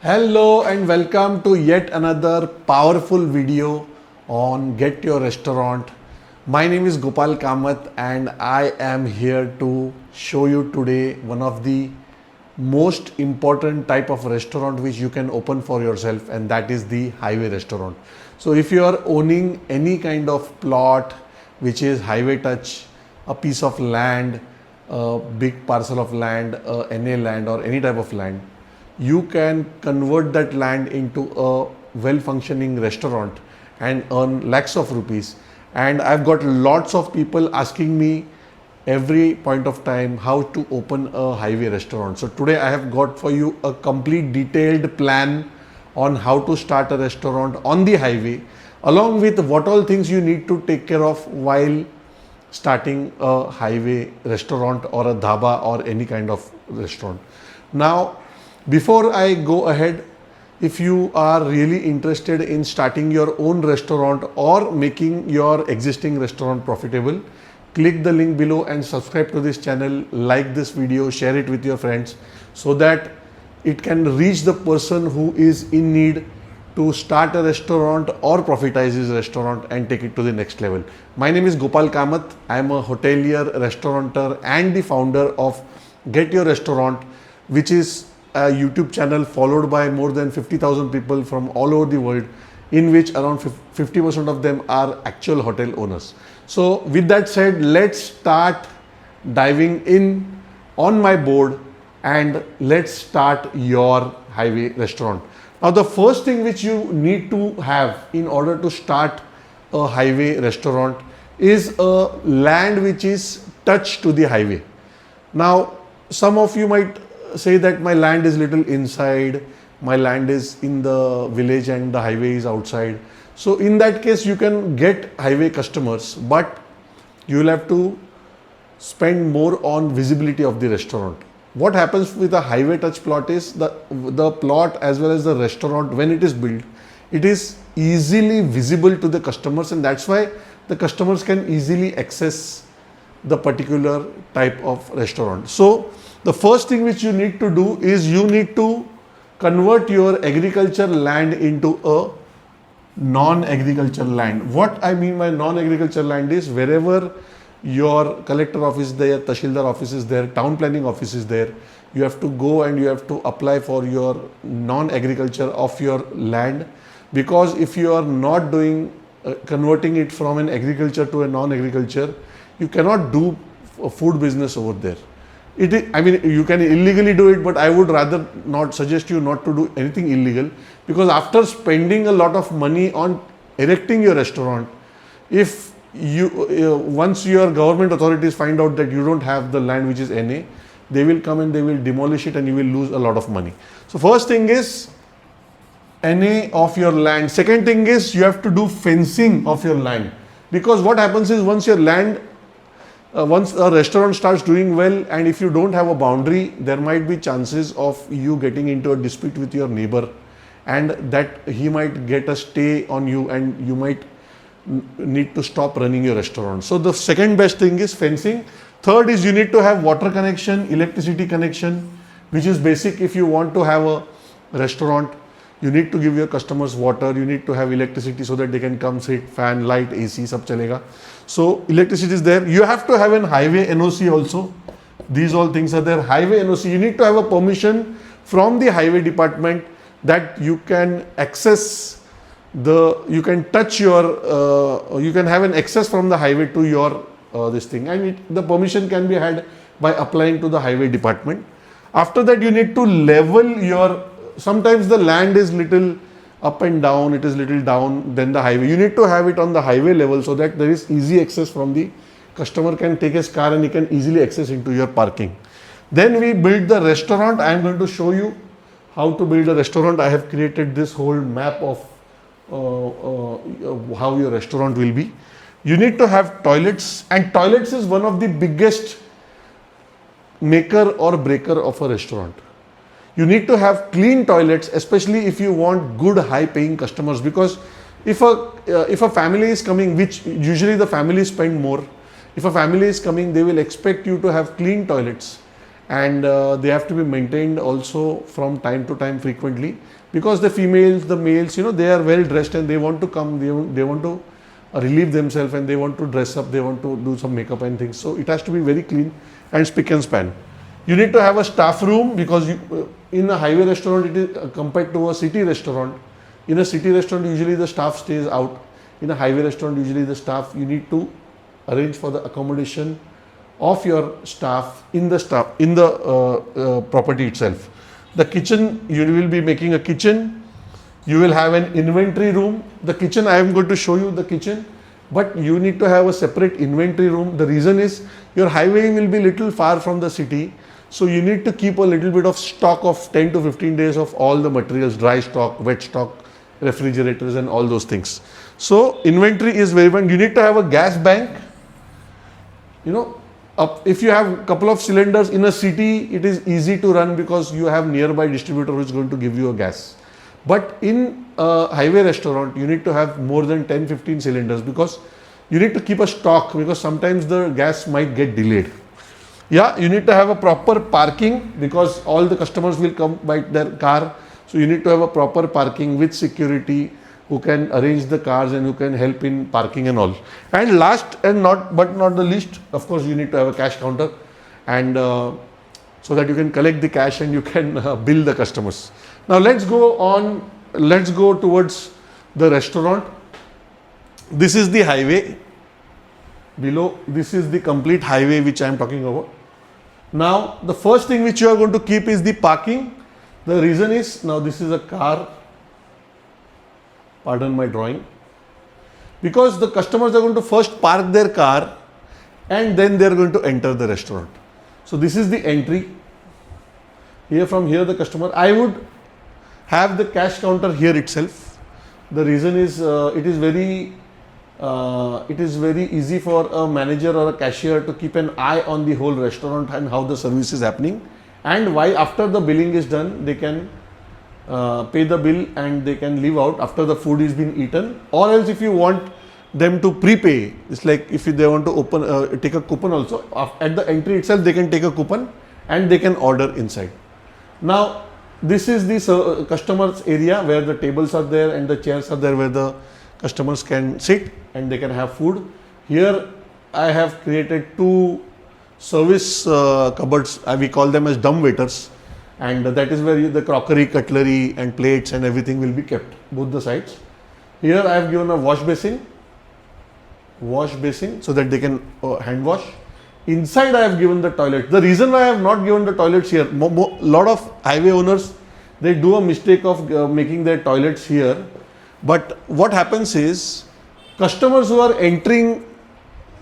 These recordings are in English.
Hello and welcome to yet another powerful video on Get Your Restaurant. My name is Gopal Kamath and I am here to show you today one of the most important type of restaurant which you can open for yourself, and that is the highway restaurant. So if you are owning any kind of plot which is highway touch, a piece of land, a big parcel of land, NA land or any type of land, you can convert that land into a well functioning restaurant and earn lakhs of rupees. And I've got lots of people asking me every point of time how to open a highway restaurant. So today I have got for you a complete detailed plan on how to start a restaurant on the highway, along with what all things you need to take care of while starting a highway restaurant or a dhaba or any kind of restaurant. Now, before I go ahead, if you are really interested in starting your own restaurant or making your existing restaurant profitable, click the link below and subscribe to this channel, like this video, share it with your friends so that it can reach the person who is in need to start a restaurant or profitize his restaurant and take it to the next level. My name is Gopal Kamath. I am a hotelier, restaurateur and the founder of Get Your Restaurant, which is a YouTube channel followed by more than 50,000 people from all over the world, in which around 50% of them are actual hotel owners. So with that said, let's start diving in on my board and let's start your highway restaurant. Now the first thing which you need to have in order to start a highway restaurant is a land which is touch to the highway. Now some of you might say that my land is little inside, my land is in the village and the highway is outside. So in that case you can get highway customers, but you will have to spend more on visibility of the restaurant. What happens with a highway touch plot is the plot as well as the restaurant, when it is built, it is easily visible to the customers, and that's why the customers can easily access the particular type of restaurant. So the first thing which you need to do is you need to convert your agriculture land into a non-agriculture land. What I mean by non-agriculture land is wherever your collector office is there, Tahsildar office is there, town planning office is there, you have to go and you have to apply for your non-agriculture of your land, because if you are not doing converting it from an agriculture to a non-agriculture, you cannot do a food business over there. I mean, you can illegally do it, but I would rather not suggest you not to do anything illegal, because after spending a lot of money on erecting your restaurant, if you once your government authorities find out that you don't have the land which is NA, they will come and they will demolish it and you will lose a lot of money. So first thing is NA of your land. Second thing is you have to do fencing of your land, because what happens is once your land once a restaurant starts doing well, and if you don't have a boundary, there might be chances of you getting into a dispute with your neighbor, and that he might get a stay on you and you might need to stop running your restaurant. So the second best thing is fencing. Third is you need to have water connection, electricity connection, which is basic. If you want to have a restaurant, you need to give your customers water, you need to have electricity so that they can come, sit, fan, light, AC, sab chalega. So electricity is there. You have to have an highway NOC also. These all things are there. Highway NOC, you need to have a permission from the highway department that you can access you can touch your, you can have an access from the highway to your this thing, and the permission can be had by applying to the highway department. After that, you need to level your, sometimes the land is little up and down, it is little down than the highway. You need to have it on the highway level so that there is easy access from the customer, can take his car and he can easily access into your parking. Then we build the restaurant. I am going to show you how to build a restaurant. I have created this whole map of how your restaurant will be. You need to have toilets, and toilets is one of the biggest maker or breaker of a restaurant. You need to have clean toilets, especially if you want good high paying customers, because if a family is coming, which usually the family spend more, if a family is coming, they will expect you to have clean toilets, and they have to be maintained also from time to time frequently, because the females, the males, they are well dressed and they want to come, they want to relieve themselves and they want to dress up, they want to do some makeup and things. So it has to be very clean and spick and span. You need to have a staff room, because in a highway restaurant it is compared to a city restaurant. In a city restaurant usually the staff stays out. In a highway restaurant usually the staff, you need to arrange for the accommodation of your staff in the property itself. The kitchen, you will be making a kitchen. You will have an inventory room. The kitchen, I am going to show you the kitchen, but you need to have a separate inventory room. The reason is your highway will be little far from the city, so you need to keep a little bit of stock of 10 to 15 days of all the materials, dry stock, wet stock, refrigerators and all those things. So inventory is very important. You need to have a gas bank. If you have a couple of cylinders in a city, it is easy to run because you have nearby distributor who is going to give you a gas. But in a highway restaurant, you need to have more than 10-15 cylinders, because you need to keep a stock, because sometimes the gas might get delayed. Yeah, you need to have a proper parking, because all the customers will come by their car. So you need to have a proper parking with security who can arrange the cars and who can help in parking and all. And last and not the least, of course, you need to have a cash counter, and so that you can collect the cash and you can bill the customers. Now let's go towards the restaurant. This is the highway. Below, this is the complete highway which I am talking about. Now the first thing which you are going to keep is the parking. The reason is, now this is a car, pardon my drawing, because the customers are going to first park their car and then they are going to enter the restaurant. So this is the entry. From here the customer, I would have the cash counter here itself. The reason is it is very easy for a manager or a cashier to keep an eye on the whole restaurant and how the service is happening, and why after the billing is done they can pay the bill and they can leave out after the food is been eaten. Or else if you want them to prepay, it's like if they want to take a coupon also, at the entry itself they can take a coupon and they can order inside. Now this is the customers area where the tables are there and the chairs are there where the customers can sit and they can have food. Here I have created two service cupboards, we call them as dumb waiters, and that is where the crockery, cutlery and plates and everything will be kept, both the sides. Here I have given a wash basin so that they can hand wash. Inside I have given the toilet. The reason why I have not given the toilets here, lot of highway owners, they do a mistake of making their toilets here. But what happens is, customers who are entering,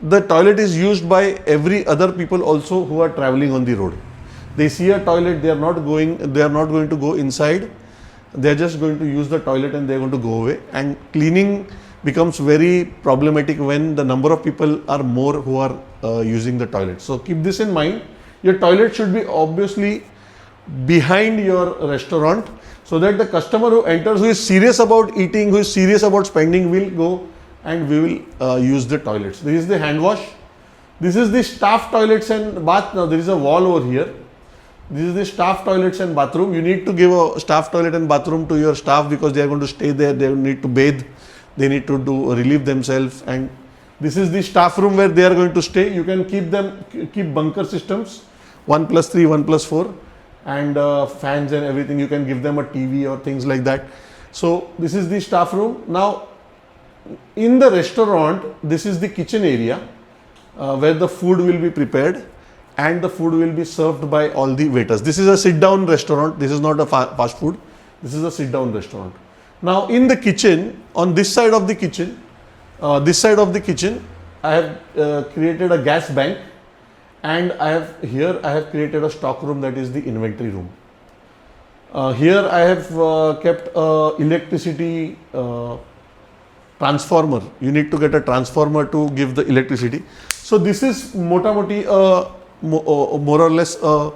the toilet is used by every other people also who are traveling on the road. They see a toilet, they are not going to go inside. They are just going to use the toilet and they are going to go away. And cleaning becomes very problematic when the number of people are more who are using the toilet. So keep this in mind. Your toilet should be obviously behind your restaurant, so that the customer who enters, who is serious about eating, who is serious about spending, will go and we will use the toilets. This is the hand wash. This is the staff toilets and bath. Now there is a wall over here. This is the staff toilets and bathroom. You need to give a staff toilet and bathroom to your staff because they are going to stay there. They need to bathe. They need to relieve themselves. And this is the staff room where they are going to stay. You can keep bunker systems, 1+3, 1+4, and fans and everything. You can give them a TV or things like that. So this is the staff room. Now in the restaurant, this is the kitchen area where the food will be prepared and the food will be served by all the waiters. This is a sit-down restaurant. This is not a fast food. This is a sit-down restaurant. Now in the kitchen, on this side of the kitchen, I have created a gas bank, and I have created a stock room, that is the inventory room. Here I have kept electricity transformer. You need to get a transformer to give the electricity. So this is more or less a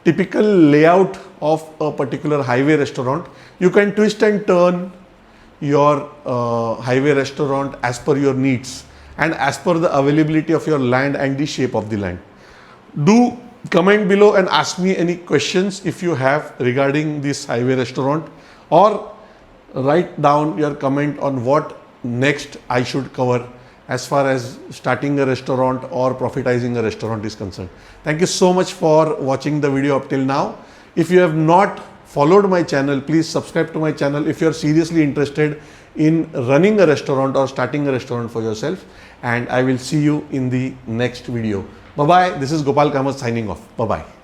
typical layout of a particular highway restaurant. You can twist and turn your highway restaurant as per your needs and as per the availability of your land and the shape of the land. Do comment below and ask me any questions if you have regarding this highway restaurant, or write down your comment on what next I should cover as far as starting a restaurant or profitizing a restaurant is concerned. Thank you so much for watching the video up till now. If you have not followed my channel, please subscribe to my channel if you are seriously interested in running a restaurant or starting a restaurant for yourself. And I will see you in the next video. Bye bye. This is Gopal Kamath signing off. Bye bye.